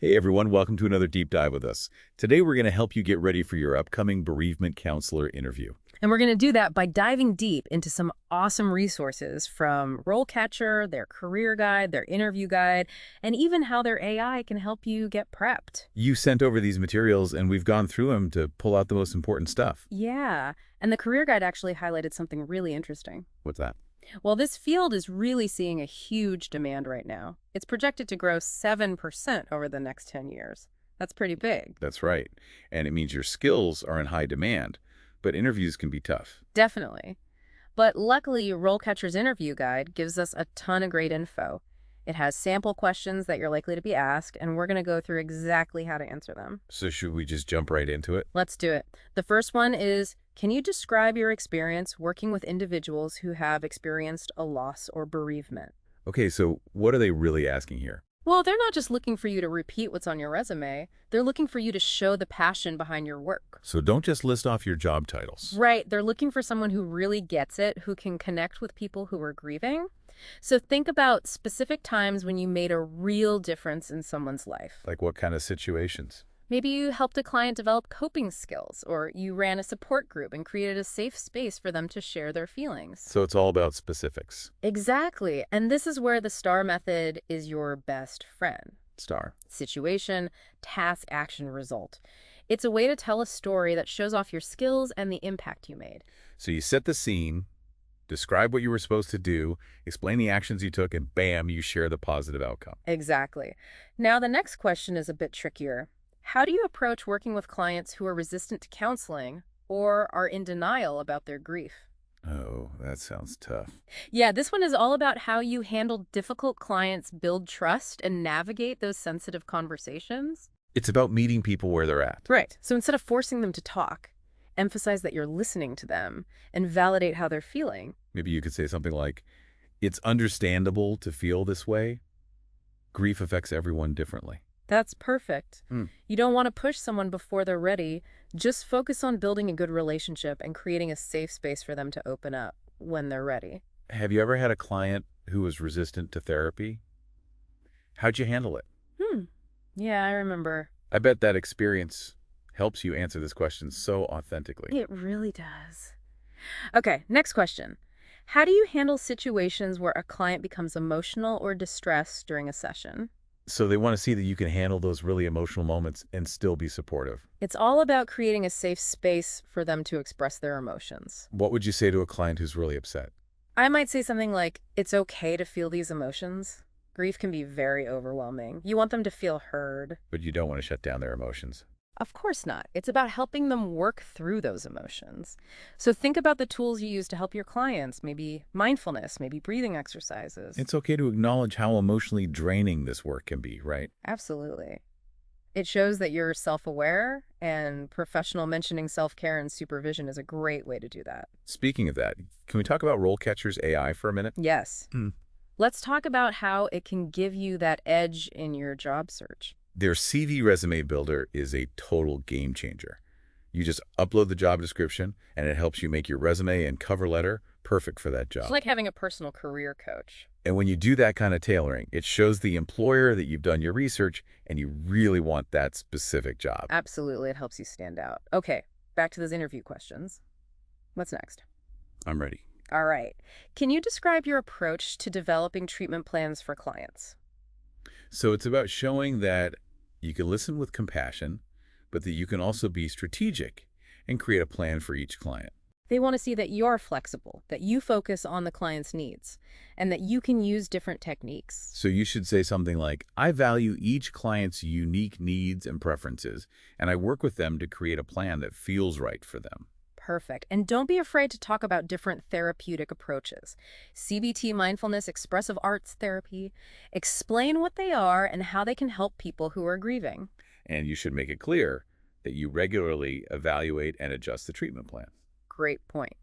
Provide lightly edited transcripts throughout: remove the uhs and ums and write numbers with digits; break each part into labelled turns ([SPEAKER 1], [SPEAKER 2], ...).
[SPEAKER 1] Hey everyone, welcome to another deep dive with us. Today we're going to help you get ready for your upcoming bereavement counselor interview.
[SPEAKER 2] And we're going to do that by diving deep into some awesome resources from RoleCatcher, their career guide, their interview guide, and even how their AI can help you get prepped.
[SPEAKER 1] You sent over these materials and we've gone through them to pull out the most important stuff.
[SPEAKER 2] Yeah, and the career guide actually highlighted something really interesting.
[SPEAKER 1] What's that?
[SPEAKER 2] Well, this field is really seeing a huge demand right now. It's projected to grow 7% over the next 10 years. That's pretty big.
[SPEAKER 1] That's right. And it means your skills are in high demand, but interviews can be tough.
[SPEAKER 2] Definitely. But luckily, RoleCatcher's interview guide gives us a ton of great info. It has sample questions that you're likely to be asked, and we're going to go through exactly how to answer them.
[SPEAKER 1] So should we just jump right into it?
[SPEAKER 2] Let's do it. The first one is, can you describe your experience working with individuals who have experienced a loss or bereavement?
[SPEAKER 1] Okay, so what are they really asking here?
[SPEAKER 2] Well, they're not just looking for you to repeat what's on your resume. They're looking for you to show the passion behind your work.
[SPEAKER 1] So don't just list off your job titles.
[SPEAKER 2] Right. They're looking for someone who really gets it, who can connect with people who are grieving. So think about specific times when you made a real difference in someone's life.
[SPEAKER 1] Like what kind of situations?
[SPEAKER 2] Maybe you helped a client develop coping skills, or you ran a support group and created a safe space for them to share their feelings.
[SPEAKER 1] So it's all about specifics.
[SPEAKER 2] Exactly. And this is where the STAR method is your best friend.
[SPEAKER 1] Star.
[SPEAKER 2] Situation, task, action, result. It's a way to tell a story that shows off your skills and the impact you made.
[SPEAKER 1] So you set the scene, describe what you were supposed to do, explain the actions you took, and bam, you share the positive outcome.
[SPEAKER 2] Exactly. Now, the next question is a bit trickier. How do you approach working with clients who are resistant to counseling or are in denial about their grief?
[SPEAKER 1] Oh, that sounds tough.
[SPEAKER 2] Yeah, this one is all about how you handle difficult clients, build trust, and navigate those sensitive conversations.
[SPEAKER 1] It's about meeting people where they're at.
[SPEAKER 2] Right. So instead of forcing them to talk, emphasize that you're listening to them and validate how they're feeling.
[SPEAKER 1] Maybe you could say something like, it's understandable to feel this way. Grief affects everyone differently.
[SPEAKER 2] That's perfect.
[SPEAKER 1] Hmm.
[SPEAKER 2] You don't want to push someone before they're ready. Just focus on building a good relationship and creating a safe space for them to open up when they're ready.
[SPEAKER 1] Have you ever had a client who was resistant to therapy? How'd you handle it?
[SPEAKER 2] Yeah, I remember.
[SPEAKER 1] I bet that experience helps you answer this question so authentically.
[SPEAKER 2] It really does. Okay, next question. How do you handle situations where a client becomes emotional or distressed during a session?
[SPEAKER 1] So they want to see that you can handle those really emotional moments and still be supportive.
[SPEAKER 2] It's all about creating a safe space for them to express their emotions.
[SPEAKER 1] What would you say to a client who's really upset?
[SPEAKER 2] I might say something like, it's okay to feel these emotions. Grief can be very overwhelming. You want them to feel heard.
[SPEAKER 1] But you don't want to shut down their emotions.
[SPEAKER 2] Of course not. It's about helping them work through those emotions. So think about the tools you use to help your clients, maybe mindfulness, maybe breathing exercises.
[SPEAKER 1] It's okay to acknowledge how emotionally draining this work can be, right?
[SPEAKER 2] Absolutely. It shows that you're self-aware, and professional mentioning self-care and supervision is a great way to do that.
[SPEAKER 1] Speaking of that, can we talk about RoleCatcher's AI for a minute?
[SPEAKER 2] Yes. Let's talk about how it can give you that edge in your job search.
[SPEAKER 1] Their CV resume builder is a total game changer. You just upload the job description, and it helps you make your resume and cover letter perfect for that job.
[SPEAKER 2] It's like having a personal career coach.
[SPEAKER 1] And when you do that kind of tailoring, it shows the employer that you've done your research and you really want that specific job.
[SPEAKER 2] Absolutely, it helps you stand out. Okay, back to those interview questions. What's next?
[SPEAKER 1] I'm ready.
[SPEAKER 2] All right. Can you describe your approach to developing treatment plans for clients?
[SPEAKER 1] So it's about showing that you can listen with compassion, but that you can also be strategic and create a plan for each client.
[SPEAKER 2] They want to see that you're flexible, that you focus on the client's needs, and that you can use different techniques.
[SPEAKER 1] So you should say something like, I value each client's unique needs and preferences, and I work with them to create a plan that feels right for them.
[SPEAKER 2] Perfect. And don't be afraid to talk about different therapeutic approaches. CBT, mindfulness, expressive arts therapy. Explain what they are and how they can help people who are grieving.
[SPEAKER 1] And you should make it clear that you regularly evaluate and adjust the treatment plan.
[SPEAKER 2] Great point.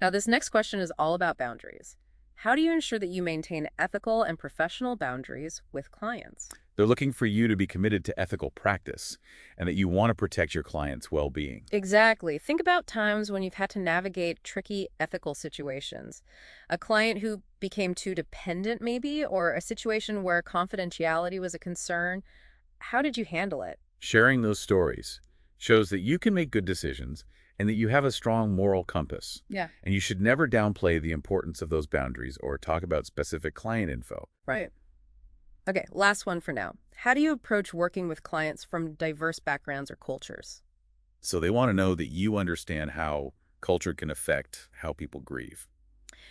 [SPEAKER 2] Now, this next question is all about boundaries. How do you ensure that you maintain ethical and professional boundaries with clients?
[SPEAKER 1] They're looking for you to be committed to ethical practice and that you want to protect your client's well-being.
[SPEAKER 2] Exactly. Think about times when you've had to navigate tricky ethical situations. A client who became too dependent, maybe, or a situation where confidentiality was a concern. How did you handle it?
[SPEAKER 1] Sharing those stories shows that you can make good decisions and that you have a strong moral compass.
[SPEAKER 2] Yeah.
[SPEAKER 1] And you should never downplay the importance of those boundaries or talk about specific client info.
[SPEAKER 2] Right. Okay, last one for now. How do you approach working with clients from diverse backgrounds or cultures?
[SPEAKER 1] So they want to know that you understand how culture can affect how people grieve.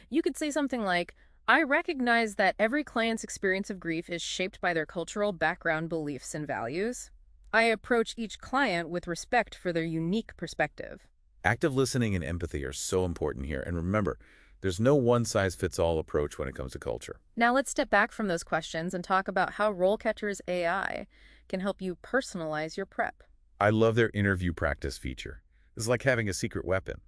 [SPEAKER 2] You could say something like, I recognize that every client's experience of grief is shaped by their cultural background, beliefs, and values. I approach each client with respect for their unique perspective.
[SPEAKER 1] Active listening and empathy are so important here. And remember, there's no one-size-fits-all approach when it comes to culture.
[SPEAKER 2] Now let's step back from those questions and talk about how RoleCatcher's AI can help you personalize your prep.
[SPEAKER 1] I love their interview practice feature. It's like having a secret weapon.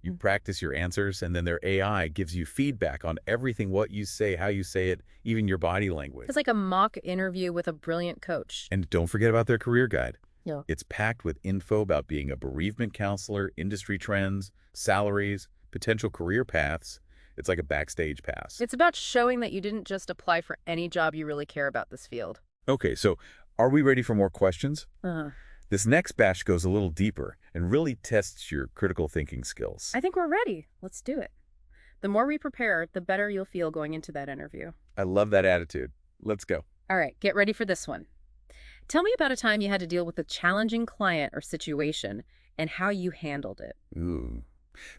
[SPEAKER 1] You practice your answers, and then their AI gives you feedback on everything, what you say, how you say it, even your body language.
[SPEAKER 2] It's like a mock interview with a brilliant coach.
[SPEAKER 1] And don't forget about their career guide.
[SPEAKER 2] Yeah.
[SPEAKER 1] It's packed with info about being a bereavement counselor, industry trends, salaries, potential career paths. It's like a backstage pass.
[SPEAKER 2] It's about showing that you didn't just apply for any job you really care about this field.
[SPEAKER 1] Okay, so are we ready for more questions? This next batch goes a little deeper and really tests your critical thinking skills.
[SPEAKER 2] I think we're ready. Let's do it. The more we prepare, the better you'll feel going into that interview.
[SPEAKER 1] I love that attitude. Let's go.
[SPEAKER 2] All right, get ready for this one. Tell me about a time you had to deal with a challenging client or situation and how you handled it.
[SPEAKER 1] Ooh.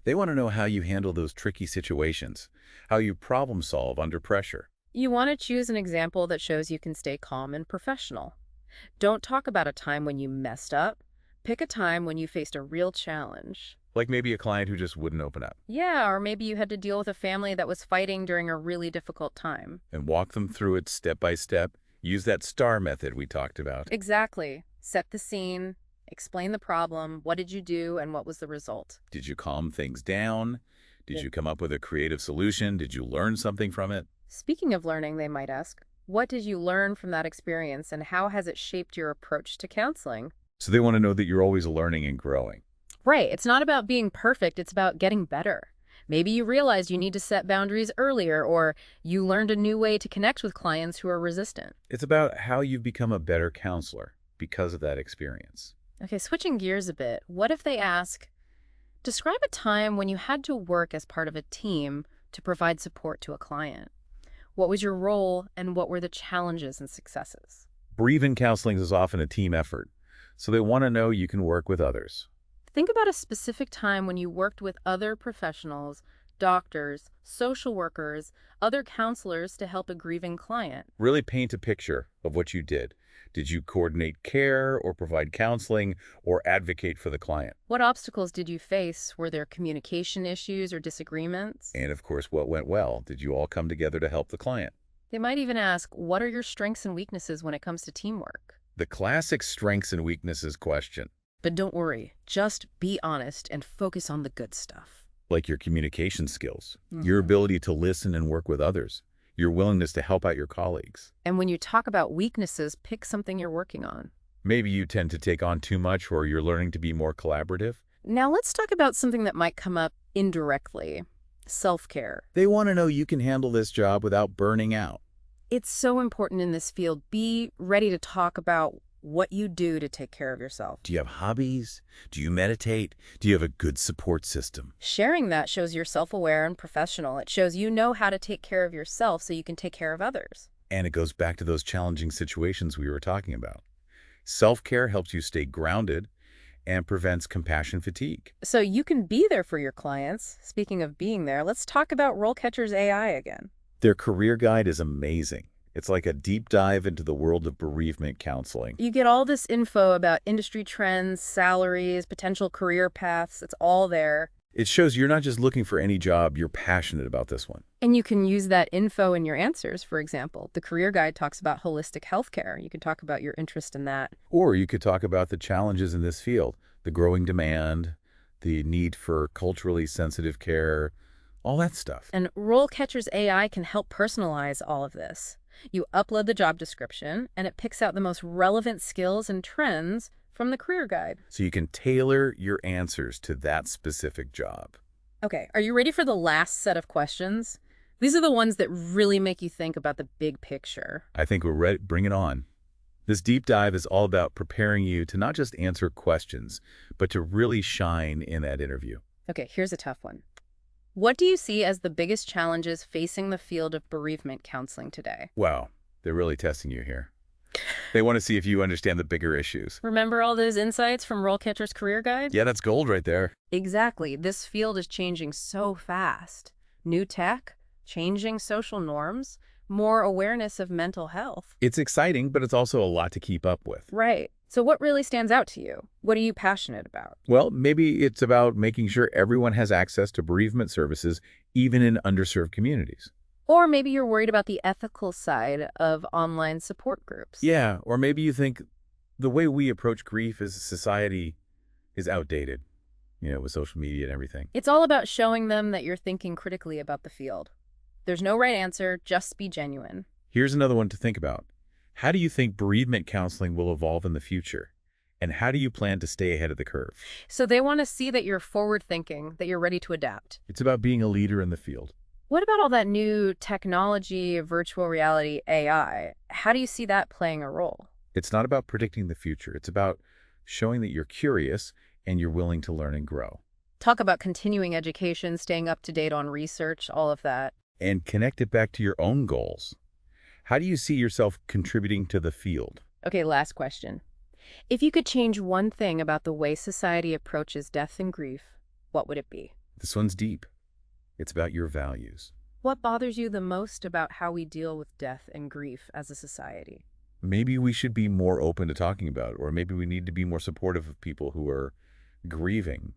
[SPEAKER 1] They want to know how you handle those tricky situations, how you problem solve under pressure.
[SPEAKER 2] You want to choose an example that shows you can stay calm and professional. Don't talk about a time when you messed up. Pick a time when you faced a real challenge.
[SPEAKER 1] Like maybe a client who just wouldn't open up.
[SPEAKER 2] Yeah, or maybe you had to deal with a family that was fighting during a really difficult time.
[SPEAKER 1] And walk them through it step by step. Use that STAR method we talked about.
[SPEAKER 2] Exactly. Set the scene, explain the problem, what did you do, and what was the result.
[SPEAKER 1] Did you calm things down? Did you come up with a creative solution? Did you learn something from it?
[SPEAKER 2] Speaking of learning, they might ask, what did you learn from that experience and how has it shaped your approach to counseling?
[SPEAKER 1] So they want to know that you're always learning and growing.
[SPEAKER 2] Right. It's not about being perfect. It's about getting better. Maybe you realized you need to set boundaries earlier, or you learned a new way to connect with clients who are resistant.
[SPEAKER 1] It's about how you've become a better counselor because of that experience.
[SPEAKER 2] Okay, switching gears a bit, what if they ask, describe a time when you had to work as part of a team to provide support to a client? What was your role and what were the challenges and successes?
[SPEAKER 1] Bereavement counseling is often a team effort, so they want to know you can work with others.
[SPEAKER 2] Think about a specific time when you worked with other professionals, doctors, social workers, other counselors to help a grieving client.
[SPEAKER 1] Really paint a picture of what you did. Did you coordinate care or provide counseling or advocate for the client?
[SPEAKER 2] What obstacles did you face? Were there communication issues or disagreements?
[SPEAKER 1] And of course, what went well? Did you all come together to help the client?
[SPEAKER 2] They might even ask, what are your strengths and weaknesses when it comes to teamwork?
[SPEAKER 1] The classic strengths and weaknesses question.
[SPEAKER 2] But don't worry, just be honest and focus on the good stuff.
[SPEAKER 1] Like your communication skills, your ability to listen and work with others, your willingness to help out your colleagues.
[SPEAKER 2] And when you talk about weaknesses, pick something you're working on.
[SPEAKER 1] Maybe you tend to take on too much or you're learning to be more collaborative.
[SPEAKER 2] Now let's talk about something that might come up indirectly. Self-care.
[SPEAKER 1] They want to know you can handle this job without burning out.
[SPEAKER 2] It's so important in this field. Be ready to talk about what you do to take care of yourself.
[SPEAKER 1] Do you have hobbies? Do you meditate? Do you have a good support system?
[SPEAKER 2] Sharing that shows you're self-aware and professional. It shows you know how to take care of yourself so you can take care of others.
[SPEAKER 1] And it goes back to those challenging situations we were talking about. Self-care helps you stay grounded and prevents compassion fatigue.
[SPEAKER 2] So you can be there for your clients. Speaking of being there, let's talk about RoleCatcher's AI again.
[SPEAKER 1] Their career guide is amazing. It's like a deep dive into the world of bereavement counseling.
[SPEAKER 2] You get all this info about industry trends, salaries, potential career paths. It's all there.
[SPEAKER 1] It shows you're not just looking for any job, you're passionate about this one.
[SPEAKER 2] And you can use that info in your answers, for example. The career guide talks about holistic healthcare. You can talk about your interest in that.
[SPEAKER 1] Or you could talk about the challenges in this field, the growing demand, the need for culturally sensitive care, all that stuff.
[SPEAKER 2] And RoleCatcher's AI can help personalize all of this. You upload the job description, and it picks out the most relevant skills and trends from the career guide.
[SPEAKER 1] So you can tailor your answers to that specific job.
[SPEAKER 2] Okay, are you ready for the last set of questions? These are the ones that really make you think about the big picture.
[SPEAKER 1] I think we're ready. Bring it on. This deep dive is all about preparing you to not just answer questions, but to really shine in that interview.
[SPEAKER 2] Okay, here's a tough one. What do you see as the biggest challenges facing the field of bereavement counseling today?
[SPEAKER 1] Wow, they're really testing you here. They want to see if you understand the bigger issues.
[SPEAKER 2] Remember all those insights from RoleCatcher's Career Guide?
[SPEAKER 1] Yeah, that's gold right there.
[SPEAKER 2] Exactly. This field is changing so fast. New tech, changing social norms, more awareness of mental health.
[SPEAKER 1] It's exciting, but it's also a lot to keep up with.
[SPEAKER 2] Right. So what really stands out to you? What are you passionate about?
[SPEAKER 1] Well, maybe it's about making sure everyone has access to bereavement services, even in underserved communities.
[SPEAKER 2] Or maybe you're worried about the ethical side of online support groups.
[SPEAKER 1] Yeah, or maybe you think the way we approach grief as a society is outdated, with social media and everything.
[SPEAKER 2] It's all about showing them that you're thinking critically about the field. There's no right answer, just be genuine.
[SPEAKER 1] Here's another one to think about. How do you think bereavement counseling will evolve in the future? And how do you plan to stay ahead of the curve?
[SPEAKER 2] So they want to see that you're forward-thinking, that you're ready to adapt.
[SPEAKER 1] It's about being a leader in the field.
[SPEAKER 2] What about all that new technology, virtual reality, AI? How do you see that playing a role?
[SPEAKER 1] It's not about predicting the future. It's about showing that you're curious and you're willing to learn and grow.
[SPEAKER 2] Talk about continuing education, staying up to date on research, all of that.
[SPEAKER 1] And connect it back to your own goals. How do you see yourself contributing to the field?
[SPEAKER 2] Okay, last question. If you could change one thing about the way society approaches death and grief, what would it be?
[SPEAKER 1] This one's deep. It's about your values.
[SPEAKER 2] What bothers you the most about how we deal with death and grief as a society?
[SPEAKER 1] Maybe we should be more open to talking about it, or maybe we need to be more supportive of people who are grieving,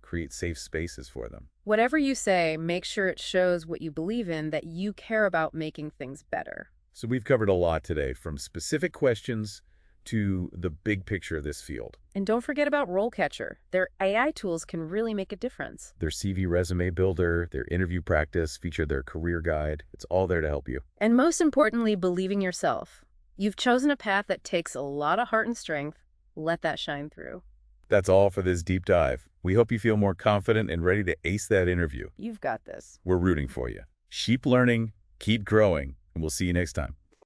[SPEAKER 1] create safe spaces for them.
[SPEAKER 2] Whatever you say, make sure it shows what you believe in, that you care about making things better.
[SPEAKER 1] So we've covered a lot today, from specific questions to the big picture of this field.
[SPEAKER 2] And don't forget about RoleCatcher. Their AI tools can really make a difference.
[SPEAKER 1] Their CV resume builder, their interview practice, feature their career guide. It's all there to help you.
[SPEAKER 2] And most importantly, believe in yourself. You've chosen a path that takes a lot of heart and strength. Let that shine through.
[SPEAKER 1] That's all for this deep dive. We hope you feel more confident and ready to ace that interview.
[SPEAKER 2] You've got this.
[SPEAKER 1] We're rooting for you. Keep learning, keep growing, and we'll see you next time.